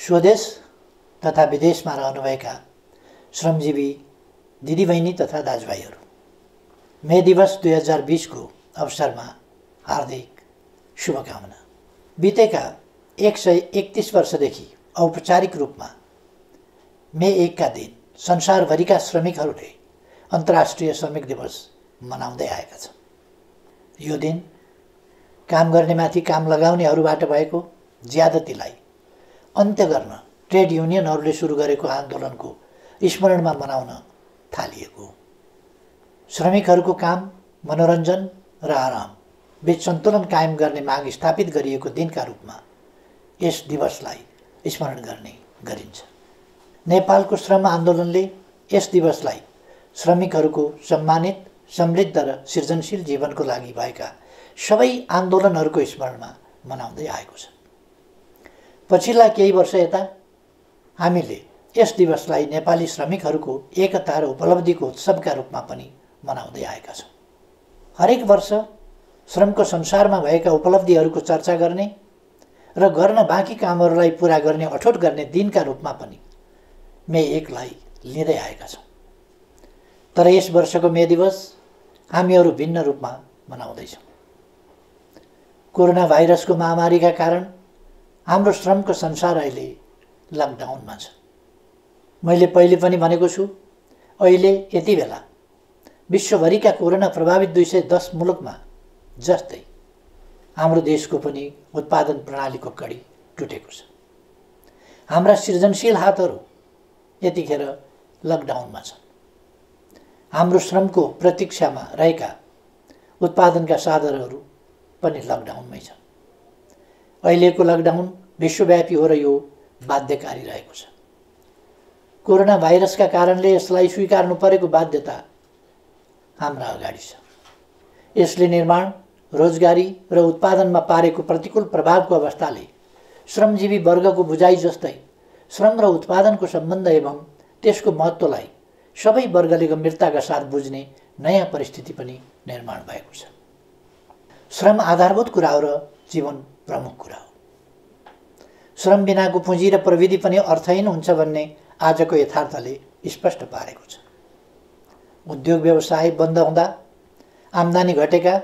स्वदेश तथा विदेशमा रहनुभएका श्रमजीवी दिदीबहिनी तथा दाजुभाइहरू, मे दिवस 2020 को अवसरमा हार्दिक शुभकामना। बितेका 131 वर्षदेखि औपचारिक रूपमा मे 1 का दिन संसारभरिका श्रमिकहरूले अन्तर्राष्ट्रिय श्रमिक दिवस मनाउँदै आएका छन्। यो दिन काम गर्नेमाथि काम लगाउनेहरूबाट भएको ज्यादतीलाई अन्त्य गर्न ट्रेड युनियनहरूले सुरु गरेको आन्दोलनको स्मरणमा मनाउन थालिएको हो। श्रमिकहरूको काम, मनोरञ्जन र आराम बीच सन्तुलन कायम गर्ने माग स्थापित गरिएको दिनका रूपमा यस दिवसलाई स्मरण गर्ने गरिन्छ। नेपालको श्रम आन्दोलनले यस दिवसलाई श्रमिकहरूको सम्मानित, समृद्ध र सृजनशील जीवनको लागि भएका सबै आन्दोलनहरूको स्मरणमा मनाउँदै आएको छ। पछिल्ला केही वर्ष यता हामीले यस दिवसलाई नेपाली श्रमिकहरूको एकता र उपलब्धिको उत्सवका रूपमा पनि मनाउँदै आएका छौँ। हरेक वर्ष श्रमको संसारमा भएका उपलब्धिहरूको चर्चा गर्ने र गर्न बाँकी कामहरूलाई पुरा गर्ने अठोट गर्ने दिनका रूपमा पनि मे 1 लाई लिँदै आएका छौँ। तर यस वर्षको मे दिवस हामीहरू भिन्न रूपमा मनाउँदैछौँ। कोरोना भाइरसको महामारीका कारण हाम्रो श्रमको संसार अहिले लकडाउनमा छ। मैले पहिले पनि भनेको छु, अहिले यति बेला विश्वभरिका कोरोना प्रभावित 210 मुलुकमा जस्तै हाम्रो देशको पनि उत्पादन प्रणालीको कडी टुटेको छ। हाम्रा सृजनशील हातहरू यतिखेर लकडाउनमा छन्। हाम्रो श्रमको प्रतीक्षामा रहेका उत्पादनका साधनहरू पनि लकडाउनमै छन्। अहिलेको लकडाउन विश्वव्यापी हो र यो बाध्यकारी रहेको छ। कोरोना भाइरसका कारणले यसलाई स्वीकार्नु परेको बाध्यता हाम्रा अगाडि छ। यसले निर्माण, रोजगारी र उत्पादनमा पारेको प्रतिकूल प्रभावको अवस्थाले श्रमजीवी वर्गको बुझाइ जस्तै श्रम र उत्पादनको सम्बन्ध एवं त्यसको महत्त्वलाई सबै वर्गले गम्भीरताका साथ बुझ्ने नयाँ परिस्थिति पनि निर्माण भएको छ। श्रम आधारभूत कुरा हो र जीवन प्रमुख कुरा हो। श्रम बिनाको पुँजी र प्रविधि पनि अर्थहीन हुन्छ भन्ने आजको यथार्थले स्पष्ट पारेको छ। उद्योग व्यवसाय बन्द हुँदा आम्दानी घटेका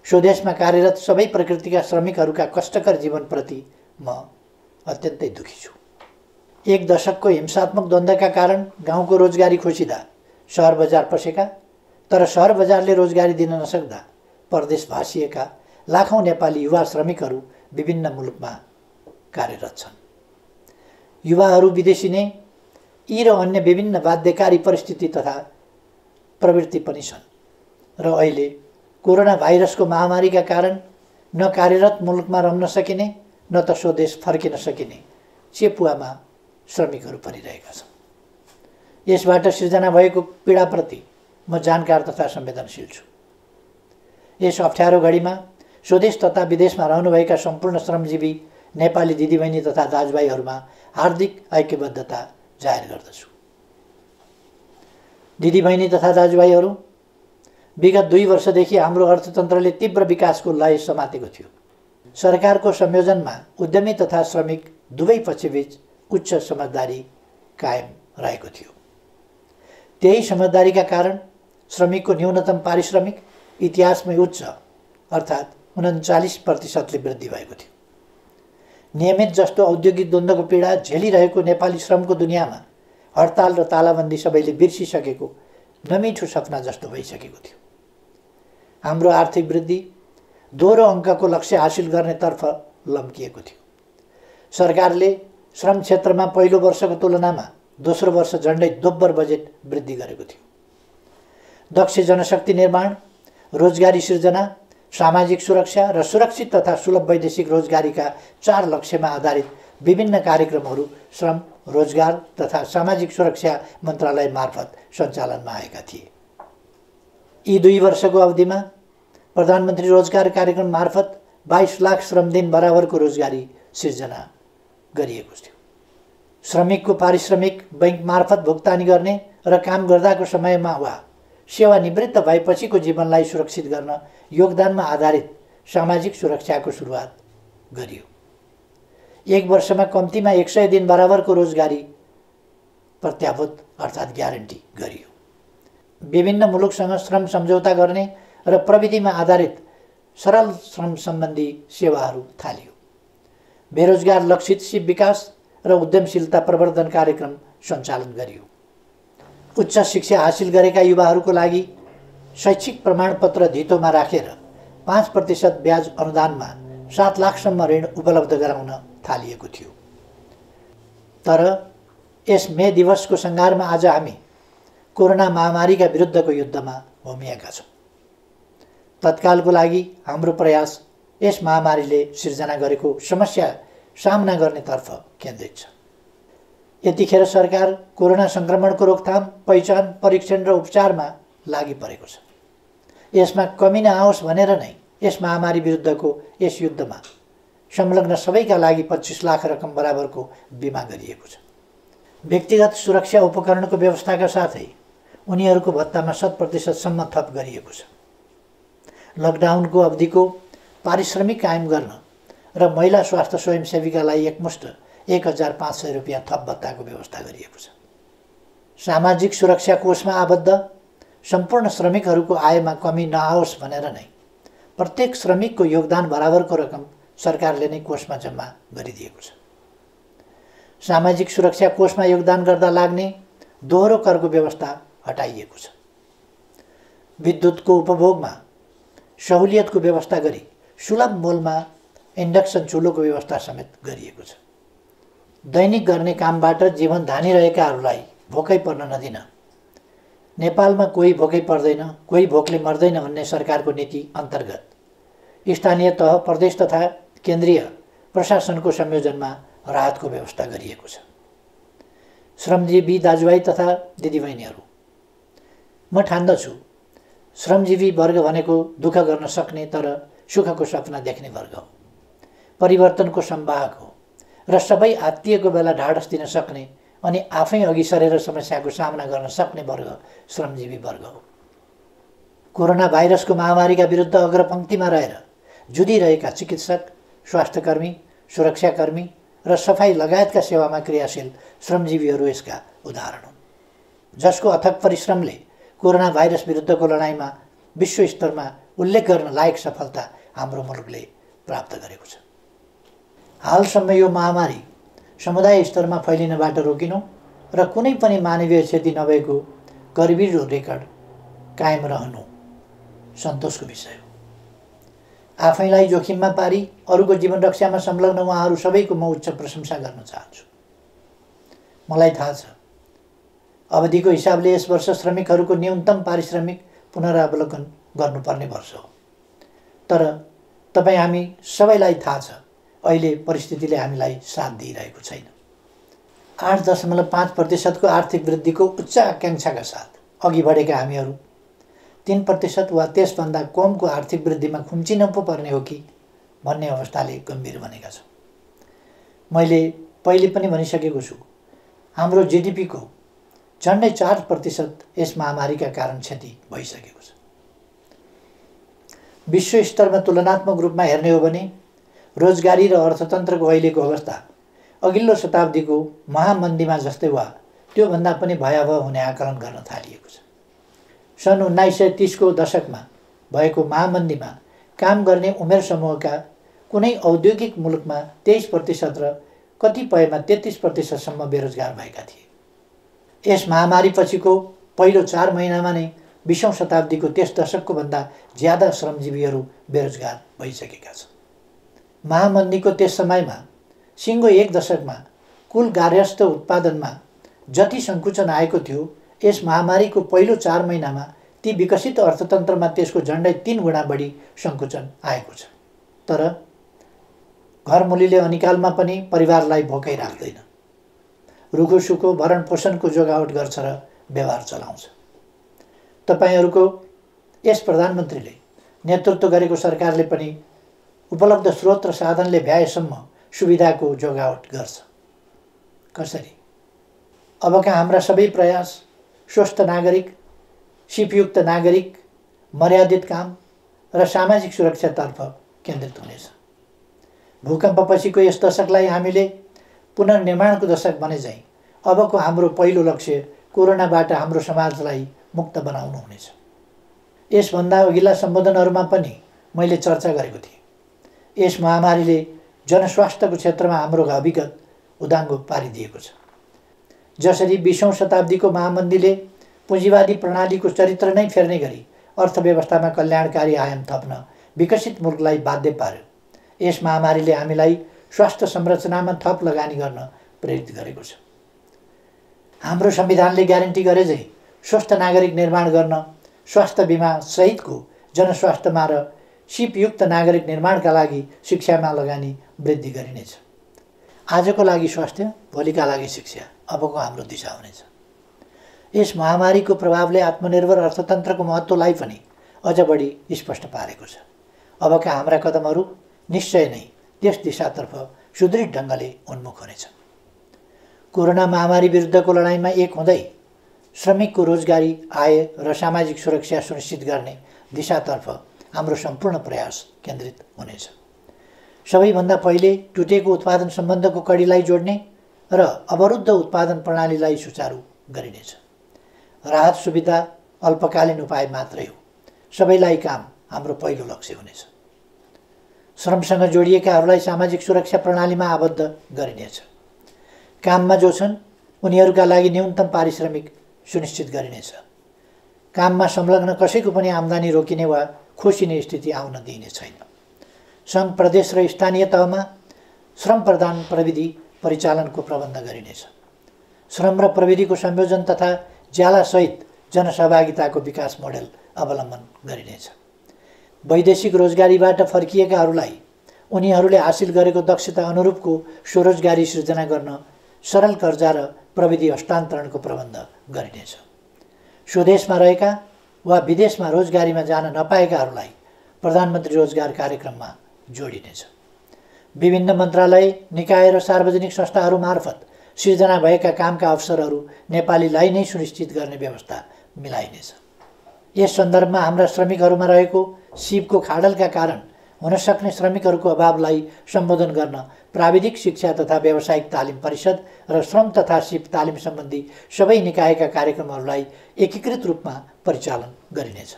स्वदेशमा कार्यरत सबै प्रकृतिका श्रमिकहरूका कष्टकर जीवनप्रति म अत्यन्तै दुखी छु। 1 दशकको हिंसात्मक द्वन्द्वका कारण गाउँको रोजगारी खोसिँदा सहर बजार पसेका, तर सहर बजारले रोजगारी दिन नसक्दा परदेश भासिएका लाखौँ नेपाली युवा श्रमिकहरू विभिन्न मुलुकमा कार्यरत छन्। युवाहरू विदेशिने यी र अन्य विभिन्न बाध्यकारी परिस्थिति तथा प्रवृत्ति पनि छन् र अहिले कोरोना भाइरसको महामारीका कारण न कार्यरत मुलुकमा रहन सकिने न त स्वदेश फर्किन सकिने चेपुवामा श्रमिकहरू परिरहेका छन्। यसबाट सिर्जना भएको पीडाप्रति म जानकार तथा संवेदनशील छु। यस अप्ठ्यारो घडीमा स्वदेश तथा विदेशमा रहनुभएका सम्पूर्ण श्रमजीवी नेपाली दिदीबहिनी तथा दाजुभाइहरूमा हार्दिक ऐक्यबद्धता जाहेर गर्दछु। दिदीबहिनी तथा दाजुभाइहरू, विगत 2 वर्षदेखि हाम्रो अर्थतन्त्रले तीव्र विकासको लय समातेको थियो। सरकारको संयोजनमा उद्यमी तथा श्रमिक दुवै पक्षबीच उच्च समझदारी कायम रहेको थियो। त्यही समझदारीका कारण श्रमिकको न्यूनतम पारिश्रमिक इतिहासमै उच्च अर्थात् 39% वृद्धि भएको थियो। नियमित जस्तो औद्योगिक द्वन्द्वको पीडा झेलिरहेको नेपाली श्रमको दुनियाँमा हडताल र तालाबन्दी सबैले बिर्सिसकेको नमिठो सपना जस्तो भइसकेको थियो। हाम्रो आर्थिक वृद्धि दोहोरो अङ्कको लक्ष्य हासिल गर्नेतर्फ लम्किएको थियो। सरकारले श्रम क्षेत्रमा पहिलो वर्षको तुलनामा दोस्रो वर्ष झन्डै दोब्बर बजेट वृद्धि गरेको थियो। दक्ष जनशक्ति निर्माण, रोजगारी सृजना, सामाजिक सुरक्षा र सुरक्षित तथा सुलभ वैदेशिक रोजगारीका 4 लक्ष्यमा आधारित विभिन्न कार्यक्रमहरू श्रम, रोजगार तथा सामाजिक सुरक्षा मन्त्रालय मार्फत सञ्चालनमा आएका थिए। यी 2 वर्षको अवधिमा प्रधानमन्त्री रोजगार कार्यक्रम मार्फत 22 लाख श्रमदिन बराबरको रोजगारी सिर्जना गरिएको थियो। श्रमिकको पारिश्रमिक बैंक मार्फत भुक्तानी गर्ने र काम गर्दाको समयमा वा सेवानिवृत्त भएपछिको जीवनलाई सुरक्षित गर्न योगदानमा आधारित सामाजिक सुरक्षाको सुरुवात गरियो। 1 वर्षमा कम्तीमा 100 दिन बराबरको रोजगारी प्रत्याभूत अर्थात् ग्यारेन्टी गरियो। विभिन्न मुलुकसँग श्रम सम्झौता गर्ने र प्रविधिमा आधारित सरल श्रम सम्बन्धी सेवाहरू थालियो। बेरोजगार लक्षित सिप विकास र उद्यमशीलता प्रवर्धन कार्यक्रम सञ्चालन गरियो। उच्च शिक्षा हासिल गरेका युवाहरूको लागि शैक्षिक प्रमाणपत्र धितोमा राखेर 5% ब्याज अनुदानमा 7 लाखसम्म ऋण उपलब्ध गराउन थालिएको थियो। तर यस मे दिवसको सङ्घारमा आज हामी कोरोना महामारीका विरुद्धको युद्धमा होमिएका छौँ। तत्कालको लागि हाम्रो प्रयास यस महामारीले सिर्जना गरेको समस्या सामना गर्नेतर्फ केन्द्रित छ। यतिखेर सरकार कोरोना सङ्क्रमणको रोकथाम, पहिचान, परीक्षण र उपचारमा लागि परेको छ। यसमा कमी नआओस् भनेर नै यस महामारी विरुद्धको यस युद्धमा संलग्न सबैका लागि 25 लाख रकम बराबरको बिमा गरिएको छ। व्यक्तिगत सुरक्षा उपकरणको व्यवस्थाका साथै उनीहरूको भत्तामा 100% सम्म थप गरिएको छ। लकडाउनको अवधिको पारिश्रमिक कायम गर्न र महिला स्वास्थ्य स्वयंसेवीकालाई एकमुष्ट 1500 रुपियाँ थप भत्ताको व्यवस्था गरिएको छ। सामाजिक सुरक्षा कोषमा आबद्ध सम्पूर्ण श्रमिकहरूको आयमा कमी नआओस् भनेर नै प्रत्येक श्रमिकको योगदान बराबरको रकम सरकारले नै कोषमा जम्मा गरिदिएको छ। सामाजिक सुरक्षा कोषमा योगदान गर्दा लाग्ने दोहोरो करको व्यवस्था हटाइएको छ। विद्युतको उपभोगमा सहुलियतको व्यवस्था गरी सुलभ मूल्यमा इन्डक्सन चुलोको व्यवस्था समेत गरिएको छ। दैनिक गर्ने कामबाट जीवन धानिरहेकाहरूलाई भोकै पर्न नदिन, नेपालमा कोही भोकै पर्दैन, कोही भोकले मर्दैन भन्ने सरकारको नीति अन्तर्गत स्थानीय तह, प्रदेश तथा केन्द्रीय प्रशासनको संयोजनमा राहतको व्यवस्था गरिएको छ। श्रमजीवी दाजुभाइ तथा दिदीबहिनीहरू, म ठान्दछु श्रमजीवी वर्ग भनेको दुःख गर्न सक्ने तर सुखको सपना देख्ने वर्ग हो, परिवर्तनको संवाहक हो र सबै आत्तिएको बेला ढाडस दिन सक्ने अनि आफै अघि सरेर समस्याको सामना गर्न सक्ने वर्ग श्रमजीवी वर्ग हो। कोरोना भाइरसको महामारीका विरुद्ध अग्रपङ्क्तिमा रहेर जुधिरहेका चिकित्सक, स्वास्थ्यकर्मी, सुरक्षाकर्मी र सफाई लगायतका सेवामा क्रियाशील श्रमजीवीहरू यसका उदाहरण हुन्, जसको अथक परिश्रमले कोरोना भाइरस विरुद्धको लडाइँमा विश्व स्तरमा उल्लेख गर्न लायक सफलता हाम्रो मुलुकले प्राप्त गरेको छ। हालसम्म यो महामारी समुदाय स्तरमा फैलिनबाट रोकिनु र कुनै पनि मानवीय क्षति नभएको गरिबीको रेकर्ड कायम रहनु सन्तोषको विषय हो। आफैलाई जोखिममा पारी अरूको जीवन रक्षामा संलग्न उहाँहरू सबैको म उच्च प्रशंसा गर्न चाहन्छु। मलाई थाहा छ अवधिको हिसाबले यस वर्ष श्रमिकहरूको न्यूनतम पारिश्रमिक पुनरावलोकन गर्नुपर्ने वर्ष हो। तर तपाईँ हामी सबैलाई थाहा छ अहिले परिस्थितिले हामीलाई साथ दिइरहेको छैन। 8.5% आर्थिक वृद्धिको उच्च आकाङ्क्षाका साथ अघि बढेका हामीहरू 3% वा त्यसभन्दा कमको आर्थिक वृद्धिमा खुम्चिन पो पर्ने हो कि भन्ने अवस्थाले गम्भीर बनेका छौँ। मैले पहिले पनि भनिसकेको छु, हाम्रो जिडिपीको झन्डै 4% यस महामारीका कारण क्षति भइसकेको छ। विश्व स्तरमा तुलनात्मक रूपमा हेर्ने हो भने रोजगारी र अर्थतन्त्रको अहिलेको अवस्था अघिल्लो शताब्दीको महामन्दीमा जस्तै वा त्योभन्दा पनि भयावह हुने आकलन गर्न थालिएको छ। सन् 1930 को दशकमा भएको महामन्दीमा काम गर्ने उमेर समूहका कुनै औद्योगिक मुलुकमा 23% र कतिपयमा 33% सम्म बेरोजगार भएका थिए। यस महामारी पछिको पहिलो 4 महिनामा नै 20औं शताब्दीको त्यस दशकको भन्दा ज्यादा श्रमजीवीहरू बेरोजगार भइसकेका छन्। महामन्दीको त्यस समयमा सिङ्गो 1 दशकमा कुल गार्हस्थ्य उत्पादनमा जति सङ्कुचन आएको थियो, यस महामारीको पहिलो 4 महिनामा ती विकसित अर्थतन्त्रमा त्यसको झन्डै 3 गुणा बढी सङ्कुचन आएको छ। तर घरमुलीले अनिकालमा पनि परिवारलाई भोकै राख्दैन, रुखो सुखो भरण पोषणको जोगावट गर्छ र व्यवहार चलाउँछ। तपाईँहरूको यस प्रधानमन्त्रीले नेतृत्व गरेको सरकारले पनि उपलब्ध स्रोत र साधनले भ्याएसम्म सुविधाको जोगावट गर्छ। कसरी? अबका हाम्रा सबै प्रयास स्वस्थ नागरिक, सिपयुक्त नागरिक, मर्यादित काम र सामाजिक सुरक्षातर्फ केन्द्रित हुनेछ। भूकम्पपछिको यस दशकलाई हामीले पुनर्निर्माणको दशक बने झैँ अबको हाम्रो पहिलो लक्ष्य कोरोनाबाट हाम्रो समाजलाई मुक्त बनाउनु हुनेछ। यसभन्दा अघिल्ला सम्बोधनहरूमा पनि मैले चर्चा गरेको थिएँ। यस महामारीले जनस्वास्थ्यको क्षेत्रमा हाम्रो विगत उदाङ्गो पारिदिएको छ। जसरी 20औं शताब्दीको महामन्दीले पुँजीवादी प्रणालीको चरित्र नै फेर्ने गरी अर्थव्यवस्थामा कल्याणकारी आयाम थप्न विकसित मुलुकलाई बाध्य पार्यो, यस महामारीले हामीलाई स्वास्थ्य संरचनामा थप लगानी गर्न प्रेरित गरेको छ। हाम्रो संविधानले ग्यारेन्टी गरे झैँ स्वस्थ नागरिक निर्माण गर्न स्वास्थ्य बिमा सहितको जनस्वास्थ्यमा र सिपयुक्त नागरिक निर्माणका लागि शिक्षामा लगानी वृद्धि गरिनेछ। आजको लागि स्वास्थ्य, भोलिका लागि शिक्षा अबको हाम्रो दिशा हुनेछ। यस महामारीको प्रभावले आत्मनिर्भर अर्थतन्त्रको महत्त्वलाई पनि अझ बढी स्पष्ट पारेको छ। अबका हाम्रा कदमहरू निश्चय नै त्यस दिशातर्फ सुदृढ ढङ्गले उन्मुख हुनेछ। कोरोना महामारी विरुद्धको लडाइँमा एक हुँदै श्रमिकको रोजगारी, आय र सामाजिक सुरक्षा सुनिश्चित गर्ने दिशातर्फ हाम्रो सम्पूर्ण प्रयास केन्द्रित हुनेछ। सबैभन्दा पहिले टुटेको उत्पादन सम्बन्धको कडीलाई जोड्ने र अवरुद्ध उत्पादन प्रणालीलाई सुचारू गरिनेछ। राहत सुविधा अल्पकालीन उपाय मात्रै हो, सबैलाई काम हाम्रो पहिलो लक्ष्य हुनेछ। श्रमसँग जोडिएकाहरूलाई सामाजिक सुरक्षा प्रणालीमा आबद्ध गरिनेछ। काममा जो छन् उनीहरूका लागि न्यूनतम पारिश्रमिक सुनिश्चित गरिनेछ। काममा संलग्न कसैको पनि आम्दानी रोकिने वा खोसिने स्थिति आउन दिइने छैन। सङ्घ, प्रदेश र स्थानीय तहमा श्रम प्रदान प्रविधि परिचालनको प्रबन्ध गरिनेछ। श्रम र प्रविधिको संयोजन तथा ज्यालासहित जनसहभागिताको विकास मोडेल अवलम्बन गरिनेछ। वैदेशिक रोजगारीबाट फर्किएकाहरूलाई उनीहरूले हासिल गरेको दक्षता अनुरूपको स्वरोजगारी सृजना गर्न सरल कर्जा र प्रविधि हस्तान्तरणको प्रबन्ध गरिनेछ। स्वदेशमा रहेका वा विदेशमा रोजगारीमा जान नपाएकाहरूलाई प्रधानमन्त्री रोजगार कार्यक्रममा जोडिनेछ। विभिन्न मन्त्रालय, निकाय र सार्वजनिक संस्थाहरू मार्फत सिर्जना भएका कामका अवसरहरू नेपालीलाई नै सुनिश्चित गर्ने व्यवस्था मिलाइनेछ। यस सन्दर्भमा हाम्रा श्रमिकहरूमा रहेको सिपको खाडलका कारण हुन सक्ने श्रमिकहरूको अभावलाई सम्बोधन गर्न प्राविधिक शिक्षा तथा व्यावसायिक तालिम परिषद र श्रम तथा सिप तालिम सम्बन्धी सबै निकायका कार्यक्रमहरूलाई एकीकृत रूपमा परिचालन गरिनेछ।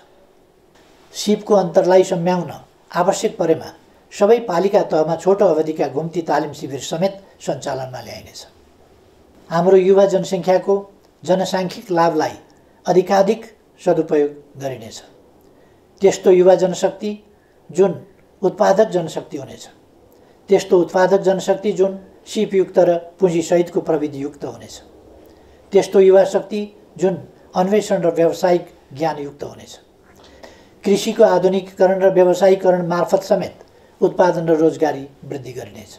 सिपको अन्तरलाई सम्याउन आवश्यक परेमा सबै पालिका तहमा छोटो अवधिका घुम्ती तालिम शिविर समेत सञ्चालनमा ल्याइनेछ। हाम्रो युवा जनसङ्ख्याको जनसाङ्ख्यिक लाभलाई अधिकाधिक सदुपयोग गरिनेछ। त्यस्तो युवा जनशक्ति जुन उत्पादक जनशक्ति हुनेछ, त्यस्तो उत्पादक जनशक्ति जुन सिपयुक्त र पुँजीसहितको प्रविधियुक्त हुनेछ, त्यस्तो युवा शक्ति जुन अन्वेषण र व्यावसायिक ज्ञानयुक्त हुनेछ। कृषिको आधुनिकीकरण र व्यावसायीकरण मार्फत समेत उत्पादन र रोजगारी वृद्धि गरिनेछ।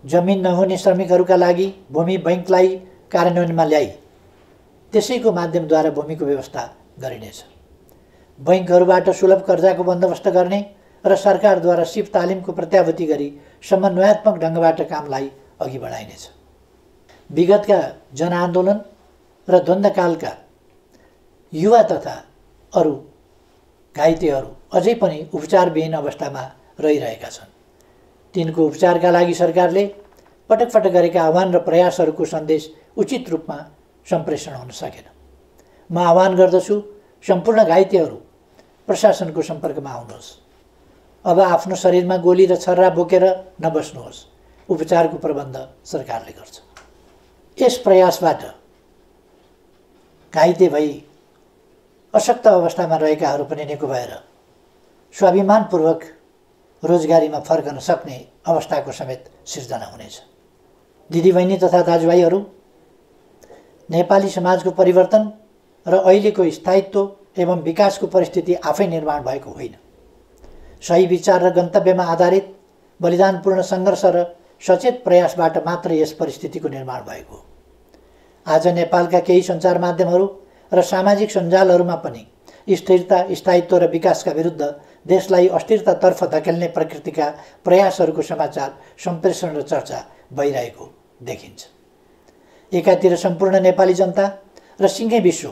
जमिन नहुने श्रमिकहरूका लागि भूमि बैङ्कलाई कार्यान्वयनमा ल्याई त्यसैको माध्यमद्वारा भूमिको व्यवस्था गरिनेछ। बैङ्कहरूबाट सुलभ कर्जाको बन्दोबस्त गर्ने र सरकारद्वारा सिप तालिमको प्रत्याभूति गरी समन्वयात्मक ढङ्गबाट कामलाई अघि बढाइनेछ। विगतका जनआन्दोलन र द्वन्द्वकालका युवा तथा अरू घाइतेहरू अझै पनि उपचारविहीन अवस्थामा रहिरहेका छन्। तिनको उपचारका लागि सरकारले पटक पटक गरेका आह्वान र प्रयासहरूको सन्देश उचित रूपमा सम्प्रेषण हुन सकेन। म आह्वान गर्दछु सम्पूर्ण घाइतेहरू प्रशासनको सम्पर्कमा आउनुहोस्। अब आफ्नो शरीरमा गोली र छर्रा बोकेर नबस्नुहोस्। उपचारको प्रबन्ध सरकारले गर्छ। यस प्रयासबाट घाइते भई अशक्त अवस्थामा रहेकाहरू पनि निको भएर स्वाभिमानपूर्वक रोजगारीमा फर्कन सक्ने अवस्थाको समेत सिर्जना हुनेछ। दिदीबहिनी तथा दाजुभाइहरू, नेपाली समाजको परिवर्तन र अहिलेको स्थायित्व एवं विकासको परिस्थिति आफै निर्माण भएको होइन। सही विचार र गन्तव्यमा आधारित बलिदानपूर्ण सङ्घर्ष र सचेत प्रयासबाट मात्र यस परिस्थितिको निर्माण भएको हो। आज नेपालका केही सञ्चार माध्यमहरू र सामाजिक सञ्जालहरूमा पनि स्थिरता, स्थायित्व र विकासका विरुद्ध देशलाई अस्थिरतातर्फ धकेल्ने प्रकृतिका प्रयासहरूको समाचार सम्प्रेषण र चर्चा भइरहेको देखिन्छ। एकातिर सम्पूर्ण नेपाली जनता र सिङ्गै विश्व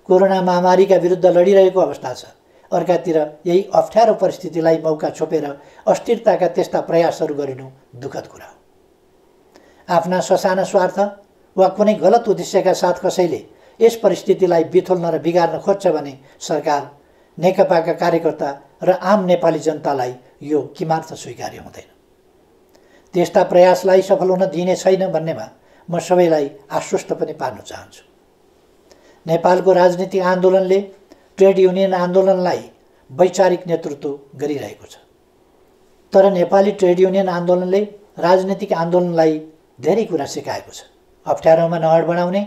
कोरोना महामारीका विरुद्ध लडिरहेको अवस्था छ। अर्कातिर यही अप्ठ्यारो परिस्थितिलाई मौका छोपेर अस्थिरताका त्यस्ता प्रयासहरू गरिनु दुःखद कुरा हो। आफ्ना ससाना स्वार्थ वा कुनै गलत उद्देश्यका साथ कसैले यस परिस्थितिलाई बिथोल्न र बिगार्न खोज्छ भने सरकार, नेकपाका कार्यकर्ता र आम नेपाली जनतालाई यो किमार्थ स्वीकार्य हुँदैन। त्यस्ता प्रयासलाई सफल हुन दिइने छैन भन्नेमा म सबैलाई आश्वस्त पनि पार्न चाहन्छु। नेपालको राजनीतिक आन्दोलनले ट्रेड युनियन आन्दोलनलाई वैचारिक नेतृत्व गरिरहेको छ, तर नेपाली ट्रेड युनियन आन्दोलनले राजनीतिक आन्दोलनलाई धेरै कुरा सिकाएको छ। अप्ठ्यारोमा नहड बढाउने,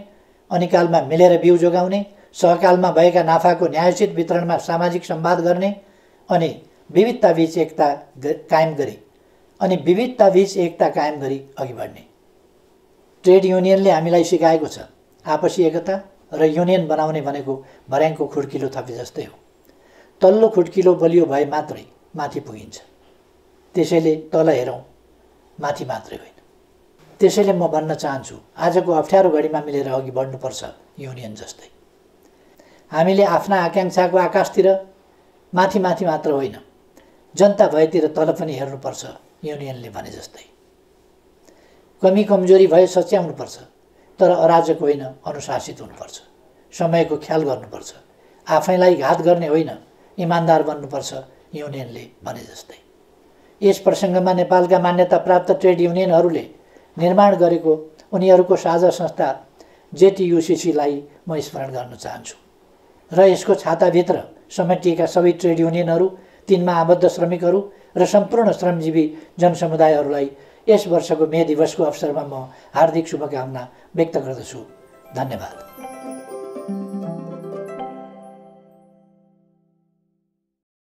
अनिकालमा मिलेर बिउ जोगाउने, सहकालमा भएका नाफाको न्यायोचित वितरणमा सामाजिक संवाद गर्ने अनि विविधताबीच एकता कायम गरी अघि बढ्ने। ट्रेड युनियनले हामीलाई सिकाएको छ आपसी एकता र युनियन बनाउने भनेको भर्याङको खुड्किलो थपे जस्तै हो। तल्लो खुड्किलो बलियो भए मात्रै माथि पुगिन्छ। त्यसैले तल हेरौँ, माथि मात्रै होइन। त्यसैले म भन्न चाहन्छु, आजको अप्ठ्यारो घडीमा मिलेर अघि बढ्नुपर्छ युनियन जस्तै। हामीले आफ्ना आकाङ्क्षाको आकाशतिर माथि मात्र होइन, जनता भएतिर तल पनि हेर्नुपर्छ युनियनले भने जस्तै। कमी कमजोरी भए सच्याउनुपर्छ, तर अराजक होइन, अनुशासित हुनुपर्छ। समयको ख्याल गर्नुपर्छ, आफैलाई घात गर्ने होइन, इमान्दार बन्नुपर्छ युनियनले भने जस्तै। यस प्रसङ्गमा नेपालका मान्यता प्राप्त ट्रेड युनियनहरूले निर्माण गरेको उनीहरूको साझा संस्था जेटियुसीलाई म स्मरण गर्न चाहन्छु र यसको छाताभित्र समेटिएका सबै ट्रेड युनियनहरू, तिनमा आबद्ध श्रमिकहरू र सम्पूर्ण श्रमजीवी जनसमुदायहरूलाई यस वर्षको मे दिवसको अवसरमा म हार्दिक शुभकामना व्यक्त गर्दछु। धन्यवाद।